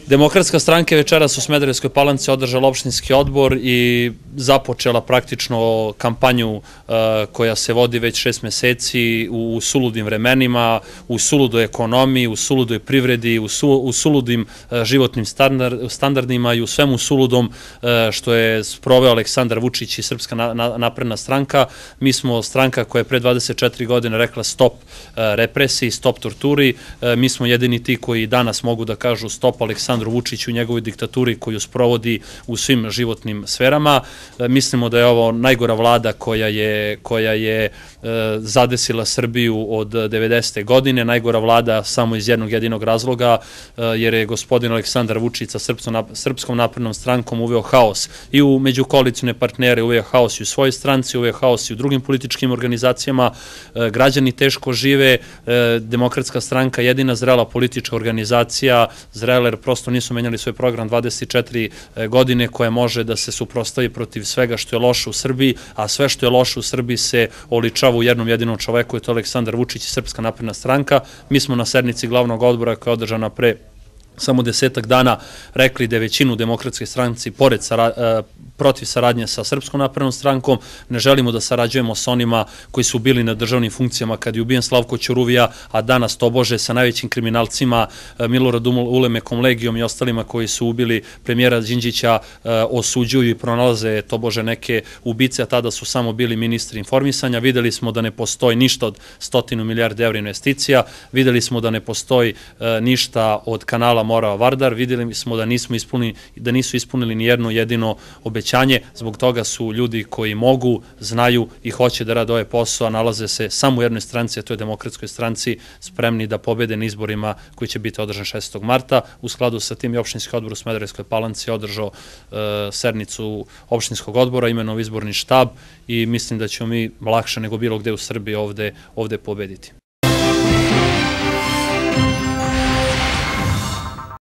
Demokratska stranka je večeras u Smederevskoj Palanci održala opštinski odbor i započela praktično kampanju koja se vodi već 6 meseci u suludim vremenima, u suludoj ekonomiji, u suludoj privredi, u suludim životnim standardima i u svemu suludom što je sproveo Aleksandar Vučić i Srpska napredna stranka. Mi smo stranka koja je pre 24 godine rekla stop represiji, stop torturi. Mi smo jedini ti koji danas mogu da kažu stop Aleksandru Vučiću i njegovoj diktaturi koju sprovodi u svim životnim sferama. Mislimo da je ovo najgora vlada koja je zadesila Srbiju od 90. godine, najgora vlada samo iz jednog jedinog razloga, jer je gospodin Aleksandar Vučić sa Srpskom naprednom strankom uveo haos i u međukoalicijne partnere, uveo haos i u svojoj stranci, uveo haos i u drugim političkim organizacijama. Građani teško žive, Demokratska stranka jedina zrela politička organizacija, zrela jer prosto nisu menjali svoj program 24 godine, koja može da se suprotstavi protiv svega što je loše u Srbiji, a sve što je loše u Srbiji se oličava u jednom jedinom čoveku, je to Aleksandar Vučić i Srpska napredna stranka. Mi smo na sednici glavnog odbora koja je održana pre samo 10-ak dana rekli da je većinu Demokratske stranci protiv saradnje sa Srpskom naprednom strankom. Ne želimo da sarađujemo sa onima koji su bili na državnim funkcijama kad je ubijen Slavko Ćuruvija, a danas tobože sa najvećim kriminalcima Miloradom Ulemekom, Legijom i ostalima koji su ubili premijera Đinđića, osuđuju i pronalaze tobože neke ubice, a tada su samo bili ministri informisanja. Videli smo da ne postoji ništa od 100 milijardi evra investicija, videli smo da ne postoji ništa od kanala Morava-Vardar, videli smo da nisu ispunili ni jedno jedino obećanje. Zbog toga su ljudi koji mogu, znaju i hoće da rade ovaj posao, a nalaze se samo u jednoj stranci, a to je Demokratskoj stranci, spremni da pobede na izborima koji će biti održan 6. marta. U skladu sa tim i opštinski odbor u Smederevskoj Palanci održao sednicu opštinskog odbora, imenovao izborni štab i mislim da ćemo mi lakše nego bilo gde u Srbiji ovde pobediti.